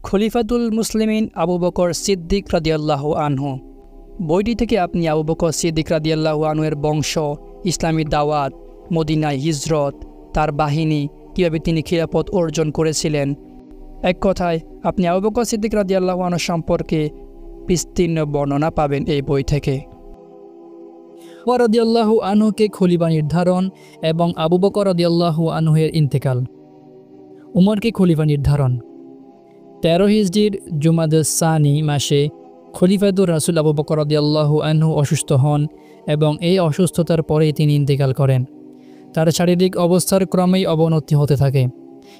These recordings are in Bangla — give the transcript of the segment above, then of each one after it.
খলিফাতুল মুসলিমিন আবু বকর সিদ্দিক রাদিয়াল্লাহু আনহু। বইটি থেকে আপনি আবু বকর সিদ্দিক রাদিয়াল্লাহু আনহু এর বংশ, ইসলামী দাওয়াত, মদিনায় হিজরত, তার বাহিনী, কীভাবে তিনি খিলাফত অর্জন করেছিলেন, এক কথায় আপনি আবু বকর সিদ্দিক রাদিয়াল্লাহু আনহু সম্পর্কে বিস্তীর্ণ বর্ণনা পাবেন এই বই থেকে। ওমর রাদিয়াল্লাহু আনহুকে খলিফা নির্ধারণ এবং আবু বকর রাদিয়াল্লাহু আনহু এর ইন্তেকাল। উমরকে খলিফা নির্ধারণ। 13 হিজরির জুমাদুস সানি মাসে খলিফাতুর রাসূল আবু বকর রাদিয়াল্লাহু আনহু অসুস্থ হন এবং এই অসুস্থতার পরেই তিনি ইন্তেকাল করেন। তার শারীরিক অবস্থার ক্রমেই অবনতি হতে থাকে।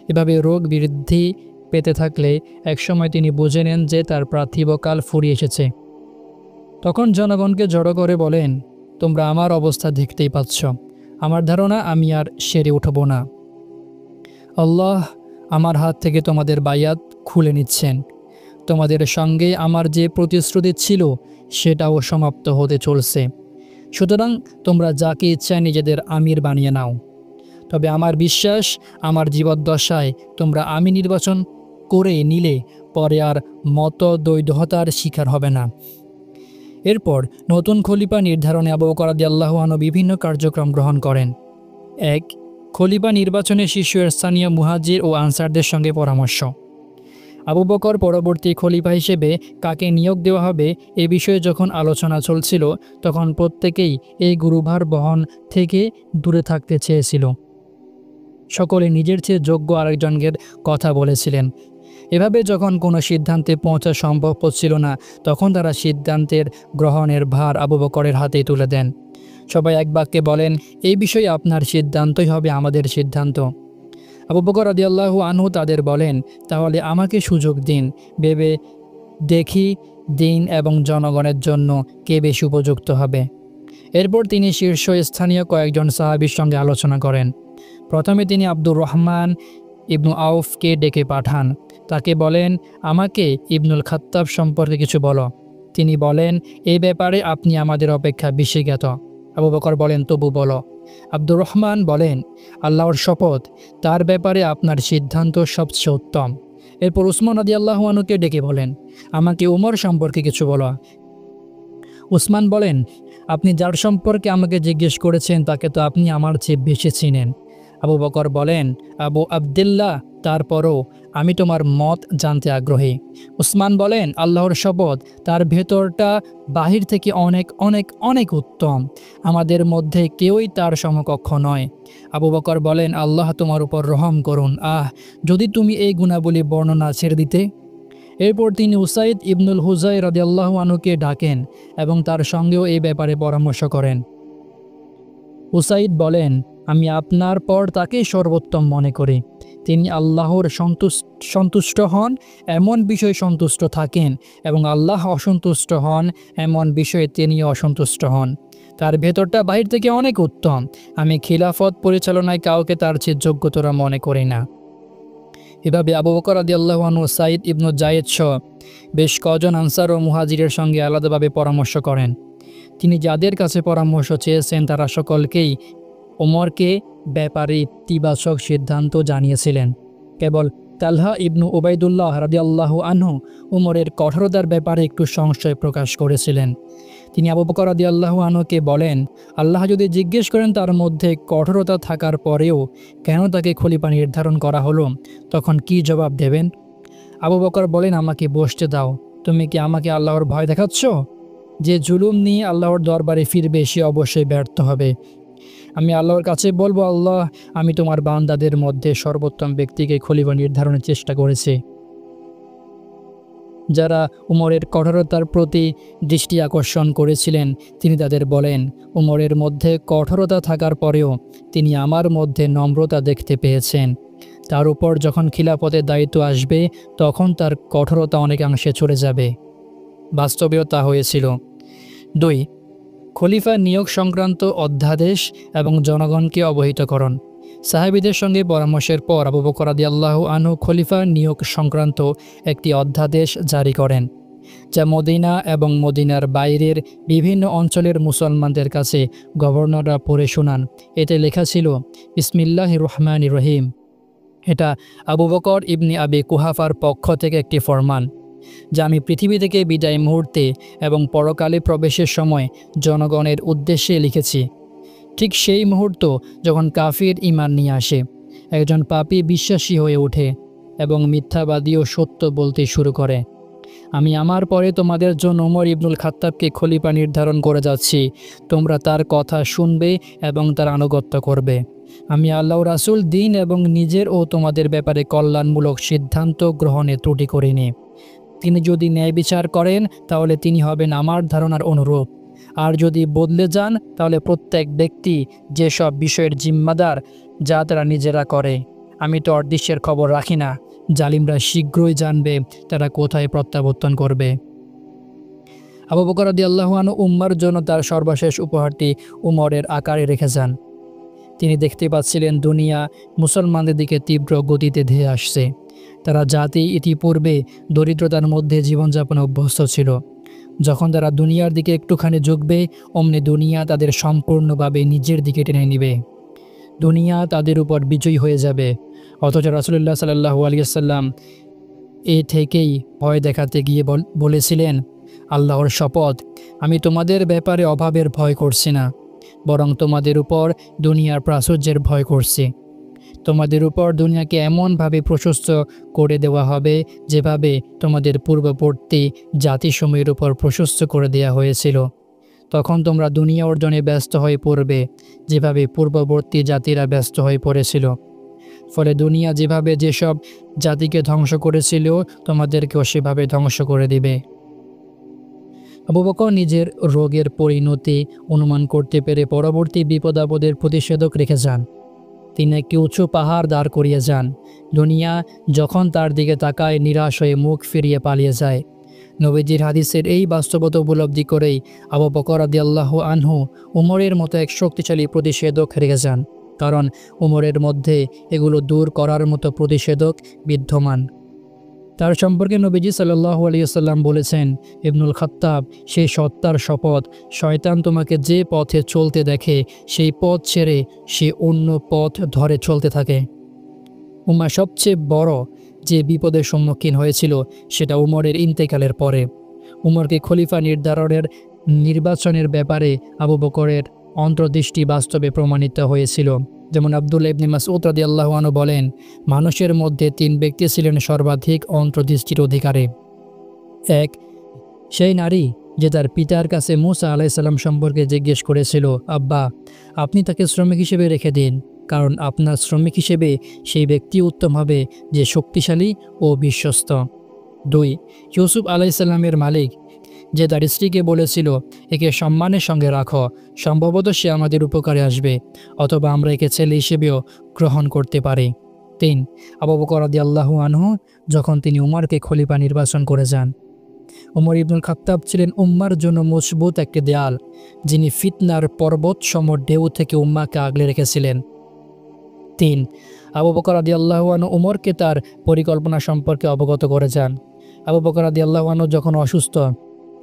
এভাবে রোগ বৃদ্ধি পেতে থাকলে একসময় তিনি বুঝে নেন যে তার পার্থিবকাল ফুরিয়ে এসেছে। তখন জনগণকে জড়ো করে বলেন, তোমরা আমার অবস্থা দেখতেই পাচ্ছ, আমার ধারণা আমি আর সেরে উঠব না। আল্লাহ আমার হাত থেকে তোমাদের বায়াত খুলে নিচ্ছেন। তোমাদের সঙ্গে আমার যে প্রতিশ্রুতি ছিল সেটাও সমাপ্ত হতে চলছে। সুতরাং তোমরা যাকে ইচ্ছায় নিজেদের আমির বানিয়ে নাও। তবে আমার বিশ্বাস, আমার জীবদ্দশায় তোমরা আমি নির্বাচন করে নিলে পরে আর মতদ্বৈধতার শিকার হবে না। এরপর নতুন খলিফা নির্ধারণে আবু বকর রাদিয়াল্লাহু আনহু বিভিন্ন কার্যক্রম গ্রহণ করেন। 1. খলিফা নির্বাচনে শীর্ষস্থানীয় মুহাজির ও আনসারদের সঙ্গে পরামর্শ। আবু বকর পরবর্তী খলিফা হিসেবে কাকে নিয়োগ দেওয়া হবে এ বিষয়ে যখন আলোচনা চলছিল, তখন প্রত্যেকেই এই গুরুভার বহন থেকে দূরে থাকতে চেয়েছিল। সকলে নিজের চেয়ে যোগ্য আরেকজনের কথা বলেছিলেন। এভাবে যখন কোনো সিদ্ধান্তে পৌঁছা সম্ভব হচ্ছিল না, তখন তারা সিদ্ধান্তের গ্রহণের ভার আবু বকরের হাতেই তুলে দেন। সবাই এক বাক্যে বলেন, এই বিষয়ে আপনার সিদ্ধান্তই হবে আমাদের সিদ্ধান্ত। আবু বকর রাদিয়াল্লাহু আনহু তাদের বলেন, তাহলে আমাকে সুযোগ দিন, ভেবে দেখি দিন এবং জনগণের জন্য কে বেশি উপযুক্ত হবে। এরপর তিনি শীর্ষস্থানীয় কয়েকজন সাহাবীর সঙ্গে আলোচনা করেন। প্রথমে তিনি আব্দুর রহমান ইবনু আউফকে ডেকে পাঠান। তাকে বলেন, আমাকে ইবনুল খাত্তাব সম্পর্কে কিছু বলো। তিনি বলেন, এই ব্যাপারে আপনি আমাদের অপেক্ষা বেশি জ্ঞাত। আবু বকর বলেন, তবু বলো। আব্দুর রহমান বলেন, আল্লাহর শপথ, তার ব্যাপারে আপনার সিদ্ধান্ত সবচেয়ে উত্তম। এরপর উসমান রাদিয়াল্লাহু আনহুকে ডেকে বলেন, আমাকে উমর সম্পর্কে কিছু বলো। উসমান বলেন, আপনি যার সম্পর্কে আমাকে জিজ্ঞেস করেছেন তাকে তো আপনি আমার চেয়ে বেশি চিনেন। আবু বকর বলেন, আবু আবদুল্লাহ, তারপরও আমি তোমার মত জানতে আগ্রহী। উসমান বলেন, আল্লাহর শপথ, তার ভেতরটা বাহির থেকে অনেক অনেক অনেক উত্তম। আমাদের মধ্যে কেউই তার সমকক্ষ নয়। আবু বকর বলেন, আল্লাহ তোমার উপর রহম করুন। যদি তুমি এই গুণাবলী বর্ণনা ছেড়ে দিতে। এরপর তিনি উসাইদ ইবনুল হুজাইর রাদিয়াল্লাহু আনহুকে ডাকেন এবং তার সঙ্গেও এই ব্যাপারে পরামর্শ করেন। উসাইদ বলেন, আমি আপনার পর তাকেই সর্বোত্তম মনে করি। তিনি আল্লাহর সন্তুষ্ট হন এমন বিষয়ে সন্তুষ্ট থাকেন এবং আল্লাহ অসন্তুষ্ট হন এমন বিষয়ে তিনি অসন্তুষ্ট হন। তার ভেতরটা বাহির থেকে অনেক উত্তম। আমি খিলাফত পরিচালনায় কাউকে তার চেয়ে যোগ্যতর মনে করি না। এভাবে আবু বকর রাদিয়াল্লাহু আনহু সাইদ ইবনু জায়েদ সহ বেশ কজন আনসার ও মুহাজিরের সঙ্গে আলাদাভাবে পরামর্শ করেন। তিনি যাদের কাছে পরামর্শ চেয়েছেন তারা সকলকেই ওমরকে ব্যাপারে ইতিবাচক সিদ্ধান্ত জানিয়েছিলেন। কেবল তালহা ইবনু উবাইদুল্লাহ রাদিয়াল্লাহু আনহু ওমরের কঠোরতার ব্যাপারে একটু সংশয় প্রকাশ করেছিলেন। তিনি আবু বকর রাদিয়াল্লাহু আনহুকে বলেন, আল্লাহ যদি জিজ্ঞেস করেন তার মধ্যে কঠোরতা থাকার পরেও কেন তাকে খলিফা নির্ধারণ করা হলো, তখন কি জবাব দেবেন? আবু বকর বলেন, আমাকে বসতে দাও। তুমি কি আমাকে আল্লাহর ভয় দেখাচ্ছ? যে জুলুম নিয়ে আল্লাহর দরবারে ফিরবে সে অবশ্যই ব্যর্থ হবে। আমি আল্লাহর কাছে বলবো, আল্লাহ, আমি তোমার বান্দাদের মধ্যে সর্বোত্তম ব্যক্তিকে খলিফা নির্ধারণের চেষ্টা করেছি। যারা উমরের কঠোরতার প্রতি দৃষ্টি আকর্ষণ করেছিলেন তিনি তাদের বলেন, উমরের মধ্যে কঠোরতা থাকার পরেও তিনি আমার মধ্যে নম্রতা দেখতে পেয়েছেন। তার উপর যখন খিলাফতের দায়িত্ব আসবে তখন তার কঠোরতা অনেকাংশে চলে যাবে। বাস্তবেও তা হয়েছিল। 2. খলিফা নিয়োগ সংক্রান্ত অধ্যাদেশ এবং জনগণকে অবহিতকরণ। সাহাবীদের সঙ্গে পরামর্শের পর আবু বকর রাদিয়াল্লাহু আনহু খলিফা নিয়োগ সংক্রান্ত একটি অধ্যাদেশ জারি করেন, যা মদিনা এবং মদিনার বাইরের বিভিন্ন অঞ্চলের মুসলমানদের কাছে গভর্নররা পড়ে শোনান। এতে লেখা ছিল, বিসমিল্লাহির রহমানির রহিম। এটা আবু বকর ইবনে আবি কুহাফার পক্ষ থেকে একটি ফরমান, যা আমি পৃথিবী থেকে বিদায় মুহূর্তে এবং পরকালে প্রবেশের সময় জনগণের উদ্দেশ্যে লিখেছি। ঠিক সেই মুহূর্ত যখন কাফির ঈমান নিয়ে আসে, একজন পাপী বিশ্বাসী হয়ে ওঠে এবং মিথ্যাবাদীও সত্য বলতে শুরু করে। আমি আমার পরে তোমাদের জন্য ওমর ইবনুল খাত্তাবকে খলিফা নির্ধারণ করে যাচ্ছি। তোমরা তার কথা শুনবে এবং তার আনুগত্য করবে। আমি আল্লাহ রাসূল দিন এবং নিজের ও তোমাদের ব্যাপারে কল্যাণমূলক সিদ্ধান্ত গ্রহণে ত্রুটি করিনি। তিনি যদি ন্যায় বিচার করেন তাহলে তিনি হবেন আমার ধারণার অনুরূপ, আর যদি বদলে যান তাহলে প্রত্যেক ব্যক্তি যেসব বিষয়ের জিম্মাদার যা তারা নিজেরা করে। আমি তো অদৃশ্যের খবর রাখি না, জালিমরা শীঘ্রই জানবে তারা কোথায় প্রত্যাবর্তন করবে। আবু বকর রাদিয়াল্লাহু আনহু উম্মার জন্য তার সর্বশেষ উপহারটি উমরের আকারে রেখে যান। তিনি দেখতে পাচ্ছিলেন দুনিয়া মুসলমানদের দিকে তীব্র গতিতে ধেয়ে আসছে। তারা জাতি ইতিপূর্বে দরিদ্রতার মধ্যে জীবনযাপনে অভ্যস্ত ছিল। যখন তারা দুনিয়ার দিকে একটুখানি ঝুঁকবে, অমনি দুনিয়া তাদের সম্পূর্ণভাবে নিজের দিকে টেনে নেবে। দুনিয়া তাদের উপর বিজয়ী হয়ে যাবে। অথচ রাসূলুল্লাহ সাল্লাল্লাহু আলাইহি ওয়াসাল্লাম এ থেকেই ভয় দেখাতে গিয়ে বলেছিলেন, আল্লাহর শপথ, আমি তোমাদের ব্যাপারে অভাবের ভয় করছি না, বরং তোমাদের উপর দুনিয়ার প্রাচুর্যের ভয় করছি। তোমাদের উপর দুনিয়াকে এমনভাবে প্রশস্ত করে দেওয়া হবে যেভাবে তোমাদের পূর্ববর্তী জাতিসমূহের উপর প্রশস্ত করে দেওয়া হয়েছিল। তখন তোমরা দুনিয়া অর্জনে ব্যস্ত হয়ে পড়বে যেভাবে পূর্ববর্তী জাতিরা ব্যস্ত হয়ে পড়েছিল। ফলে দুনিয়া যেভাবে যেসব জাতিকে ধ্বংস করেছিল তোমাদেরকেও সেভাবে ধ্বংস করে দিবে। আবু বকর নিজের রোগের পরিণতি অনুমান করতে পেরে পরবর্তী বিপদাপদের প্রতিষেধক রেখে যান। তিনি একটি উঁচু পাহাড় দাঁড় করিয়ে যান। দুনিয়া যখন তার দিকে তাকায় নিরাশ হয়ে মুখ ফিরিয়ে পালিয়ে যায়। নবীজির হাদিসের এই বাস্তবতা উপলব্ধি করেই আবু বকর রাদিয়াল্লাহু আনহু উমরের মতো এক শক্তিশালী প্রতিষেধক রেখে যান, কারণ উমরের মধ্যে এগুলো দূর করার মতো প্রতিষেধক বিদ্যমান। তার সম্পর্কে নবীজি সাল্লাল্লাহু আলাইহি ওয়াসাল্লাম বলেছেন, ইবনুল খাত্তাব, সেই সত্তার শপথ, শয়তান তোমাকে যে পথে চলতে দেখে সেই পথ ছেড়ে সে অন্য পথ ধরে চলতে থাকে। উম্মা সবচেয়ে বড় যে বিপদের সম্মুখীন হয়েছিল সেটা উমরের ইন্তেকালের পরে। উমরকে খলিফা নির্বাচনের ব্যাপারে আবু বকরের অন্তর্দৃষ্টি বাস্তবে প্রমাণিত হয়েছিল। যেমন আব্দুল্লাহ ইবনে মাসউদ রাদিয়াল্লাহু আনহু বলেন, মানুষের মধ্যে 3 ব্যক্তি ছিলেন সর্বাধিক অন্তর্দৃষ্টির অধিকারী। 1, সেই নারী যে তার পিতার কাছে মূসা আলাইহিস সালাম সম্পর্কে জিজ্ঞেস করেছিল, আব্বা, আপনি তাকে শ্রমিক হিসেবে রেখে দিন, কারণ আপনার শ্রমিক হিসেবে সেই ব্যক্তি উত্তম হবে যে শক্তিশালী ও বিশ্বস্ত। 2, ইউসুফ আলাইহিস সালামের মালিক যে তার স্ত্রীকে বলেছিল, একে সম্মানের সঙ্গে রাখো, সম্ভবত সে আমাদের উপকারে আসবে, অথবা আমরা একে ছেলে হিসেবেও গ্রহণ করতে পারি। 3, আবু বকর রাদিয়াল্লাহু আনহু যখন তিনি উমরকে খলিফা নির্বাচন করে যান। উমর ইবনুল খাত্তাব ছিলেন উম্মার জন্য মজবুত একটি দেয়াল, যিনি ফিতনার পর্বতসম ঢেউ থেকে উম্মাকে আগলে রেখেছিলেন। 3, আবু বকর রাদিয়াল্লাহু আনহু উমরকে তার পরিকল্পনা সম্পর্কে অবগত করে যান। আবু বকর রাদিয়াল্লাহু আনহু যখন অসুস্থ,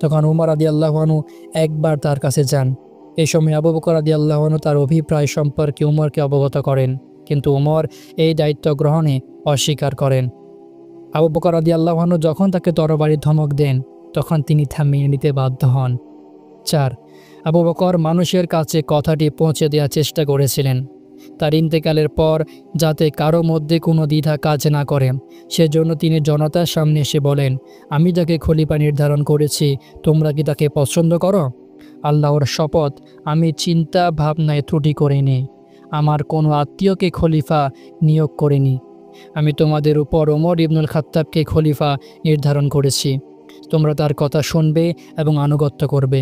তখন উমর রাদিয়াল্লাহু আনহু একবার তার কাছে যান। এই সময় আবু বকর রাদিয়াল্লাহু আনহু তার অভিপ্রায় সম্পর্কে উমরকে অবগত করেন, কিন্তু উমর এই দায়িত্ব গ্রহণে অস্বীকার করেন। আবু বকর রাদিয়াল্লাহু আনহু যখন তাকে তরবারির ধমক দেন, তখন তিনি থামিয়ে নিতে বাধ্য হন। 4, আবু বকর মানুষের কাছে কথাটি পৌঁছে দেওয়ার চেষ্টা করেছিলেন, তার ইন্তেকালের পর যাতে কারো মধ্যে কোনো দ্বিধা কাজ না করে, সেজন্য তিনি জনতার সামনে এসে বলেন, আমি যাকে খলিফা নির্ধারণ করেছি তোমরা কি তাকে পছন্দ করো? আল্লাহর শপথ, আমি চিন্তা ভাবনায় ত্রুটি করিনি, আমার কোনো আত্মীয়কে খলিফা নিয়োগ করিনি। আমি তোমাদের উপর ওমর ইবনুল খাত্তাবকে খলিফা নির্ধারণ করেছি। তোমরা তার কথা শুনবে এবং আনুগত্য করবে।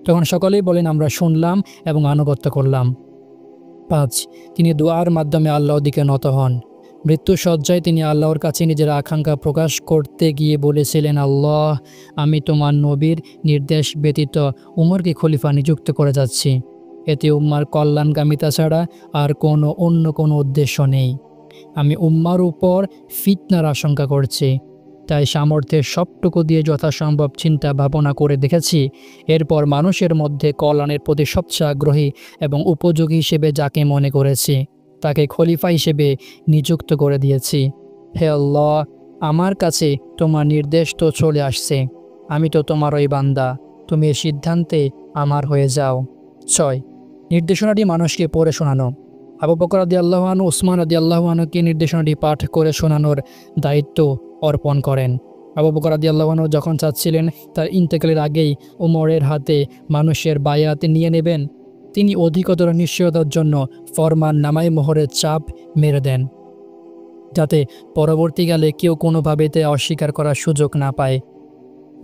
তখন সকলেই বলেন, আমরা শুনলাম এবং আনুগত্য করলাম। 5, তিনি দোয়ার মাধ্যমে আল্লাহর দিকে নত হন। মৃত্যুসজ্জায় তিনি আল্লাহর কাছে নিজের আকাঙ্ক্ষা প্রকাশ করতে গিয়ে বলেছিলেন, আল্লাহ, আমি তোমার নবীর নির্দেশ ব্যতীত উমরকে খলিফা নিযুক্ত করে যাচ্ছি। এতে উম্মার কল্যাণকামিতা ছাড়া আর অন্য কোনো উদ্দেশ্য নেই। আমি উম্মার উপর ফিতনার আশঙ্কা করছি, তাই সামর্থ্যের সবটুকু দিয়ে যথাসম্ভব চিন্তা ভাবনা করে দেখেছি। এরপর মানুষের মধ্যে কল্যাণের প্রতি সবচেয়ে আগ্রহী এবং উপযোগী হিসেবে যাকে মনে করেছি তাকে খলিফা হিসেবে নিযুক্ত করে দিয়েছি। হে আল্লাহ, আমার কাছে তোমার নির্দেশ তো চলে আসছে, আমি তো তোমারই বান্দা, তুমি এই সিদ্ধান্তে আমার হয়ে যাও। 6. নির্দেশনাটি মানুষকে পড়ে শোনানো। আবু বকর রাদিয়াল্লাহু আনহু উসমান রাদিয়াল্লাহু আনহুকে নির্দেশনাটি পাঠ করে শোনানোর দায়িত্ব অর্পণ করেন। আবু বকর রাদিয়াল্লাহু আনহু যখন চাচ্ছিলেন তার ইন্তেকালের আগেই ওমরের হাতে মানুষের বায়াত নিয়ে নেবেন, তিনি অধিকতর নিশ্চয়তার জন্য ফরমান নামায় মোহরের চাপ মেরে দেন, যাতে পরবর্তীকালে কেউ কোনোভাবে তা অস্বীকার করার সুযোগ না পায়।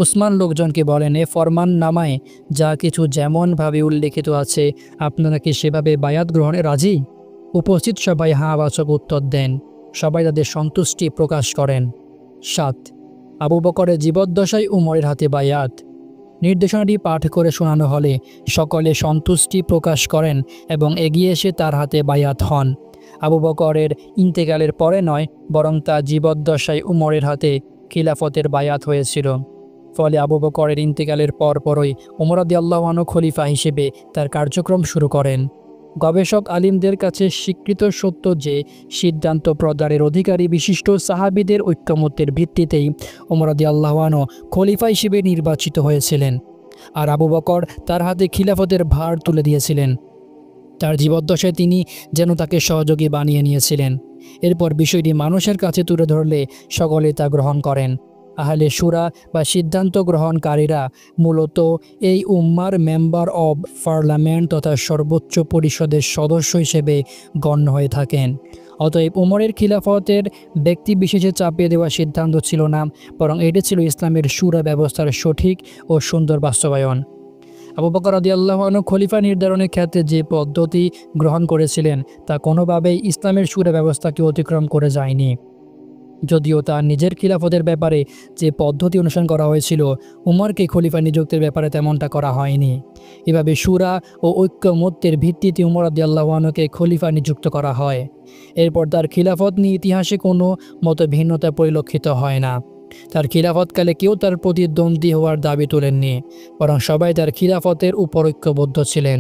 উসমান লোকজনকে বলেন, এ ফরমান নামায় যা কিছু যেমনভাবে উল্লেখিত আছে, আপনারা কি সেভাবে বায়াত গ্রহণে রাজি? উপস্থিত সবাই হাঁ-বাচক উত্তর দেন। সবাই তাদের সন্তুষ্টি প্রকাশ করেন। 7. আবু বকরের জীবদ্দশায় উমরের হাতে বায়াত। নির্দেশনাটি পাঠ করে শোনানো হলে সকলে সন্তুষ্টি প্রকাশ করেন এবং এগিয়ে এসে তার হাতে বায়াত হন। আবু বকরের ইন্তেকালের পরে নয়, বরং তার জীবদ্দশায় উমরের হাতে খিলাফতের বায়াত হয়েছিল। ফলে আবু বকরের ইন্তেকালের পরপরই ওমর রাদিয়াল্লাহু আনহু খলিফা হিসেবে তার কার্যক্রম শুরু করেন। গবেষক আলিমদের কাছে স্বীকৃত সত্য যে সিদ্ধান্ত প্রদানের অধিকারী বিশিষ্ট সাহাবীদের ঐক্যমত্যের ভিত্তিতেই ওমর রাদিয়াল্লাহু আনহু খলিফা হিসেবে নির্বাচিত হয়েছিলেন, আর আবু বকর তার হাতে খিলাফতের ভার তুলে দিয়েছিলেন। তার জীবদ্দশায় তিনি যেন তাকে সহযোগী বানিয়ে নিয়েছিলেন। এরপর বিষয়টি মানুষের কাছে তুলে ধরলে সকলে তা গ্রহণ করেন। আহলে শুরা বা সিদ্ধান্ত গ্রহণকারীরা মূলত এই উম্মার মেম্বার অব পার্লামেন্ট তথা সর্বোচ্চ পরিষদের সদস্য হিসেবে গণ্য হয়ে থাকেন। অতএব উমরের খিলাফতের ব্যক্তি বিশেষে চাপিয়ে দেওয়া সিদ্ধান্ত ছিল না, বরং এটি ছিল ইসলামের শুরা ব্যবস্থার সঠিক ও সুন্দর বাস্তবায়ন। আবু বকর রাদিয়াল্লাহু আনহু খলিফা নির্ধারণের ক্ষেত্রে যে পদ্ধতি গ্রহণ করেছিলেন তা কোনোভাবেই ইসলামের শুরা ব্যবস্থাকে অতিক্রম করে যায়নি। যদিও তার নিজের খিলাফতের ব্যাপারে যে পদ্ধতি অনুসরণ করা হয়েছিল, উমরকে খলিফা নিযুক্তের ব্যাপারে তেমনটা করা হয়নি। এভাবে শুরা ও ঐক্যমত্যের ভিত্তিতে উমর রাদিয়াল্লাহু আনহুকে খলিফা নিযুক্ত করা হয়। এরপর তার খিলাফত নিয়ে ইতিহাসে কোনো মতভিন্নতা পরিলক্ষিত হয় না। তার খিলাফতকালে কেউ তার প্রতিদ্বন্দ্বী হওয়ার দাবি তোলেননি, বরং সবাই তার খিলাফতের উপর ঐক্যবদ্ধ ছিলেন।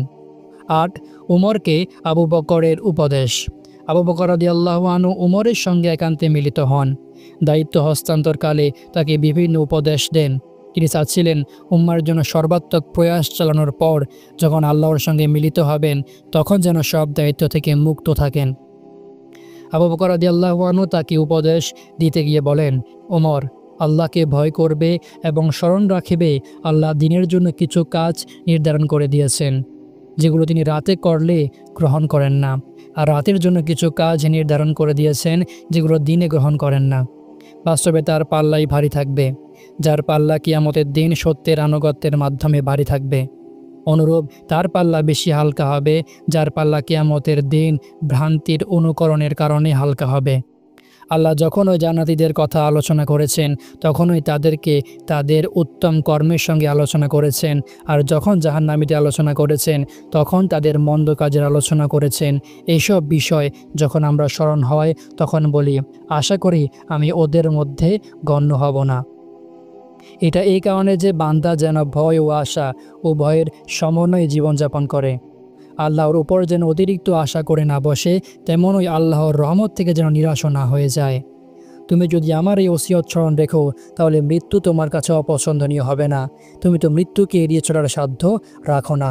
8. উমরকে আবু বকরের উপদেশ। আবু বকর রাদিয়াল্লাহু আনহু উমরের সঙ্গে একান্তে মিলিত হন। দায়িত্ব হস্তান্তরকালে তাকে বিভিন্ন উপদেশ দেন। তিনি চাচ্ছিলেন উম্মার জন্য সর্বাত্মক প্রয়াস চালানোর পর যখন আল্লাহর সঙ্গে মিলিত হবেন, তখন যেন সব দায়িত্ব থেকে মুক্ত থাকেন। আবু বকর রাদিয়াল্লাহু আনহু তাকে উপদেশ দিতে গিয়ে বলেন, ওমর, আল্লাহকে ভয় করবে এবং স্মরণ রাখিবে আল্লাহ দিনের জন্য কিছু কাজ নির্ধারণ করে দিয়েছেন, যেগুলো তিনি রাতে করলে গ্রহণ করেন না, আর রাতের জন্য কিছু কাজ নির্ধারণ করে দিয়েছেন যেগুলো দিনে গ্রহণ করেন না। বাস্তবে তার পাল্লাই ভারী থাকবে, যার পাল্লা কিয়ামতের দিন সত্যের আনুগত্যের মাধ্যমে ভারী থাকবে। অনুরূপ তার পাল্লা বেশি হালকা হবে, যার পাল্লা কিয়ামতের দিন ভ্রান্তির অনুকরণের কারণে হালকা হবে। আল্লাহ যখন ওই জান্নাতীদের কথা আলোচনা করেছেন, তখনই তাদেরকে তাদের উত্তম কর্মের সঙ্গে আলোচনা করেছেন, আর যখন জাহান্নামীদের আলোচনা করেছেন, তখন তাদের মন্দ কাজের আলোচনা করেছেন। এইসব বিষয় যখন আমরা স্মরণ হয়, তখন বলি, আশা করি আমি ওদের মধ্যে গণ্য হব না। এটা এই কারণে যে বান্দা যেন ভয় ও আশা উভয়ের সমন্বয়ে জীবনযাপন করে। আল্লাহর উপর যেন অতিরিক্ত আশা করে না বসে, তেমনই আল্লাহর রহমত থেকে যেন নিরাশ না হয়ে যায়। তুমি যদি আমার এই ওসিয়ত স্মরণ রেখো, তাহলে মৃত্যু তোমার কাছে অপছন্দনীয় হবে না। তুমি তো মৃত্যুকে এড়িয়ে চলার সাধ্য রাখো না।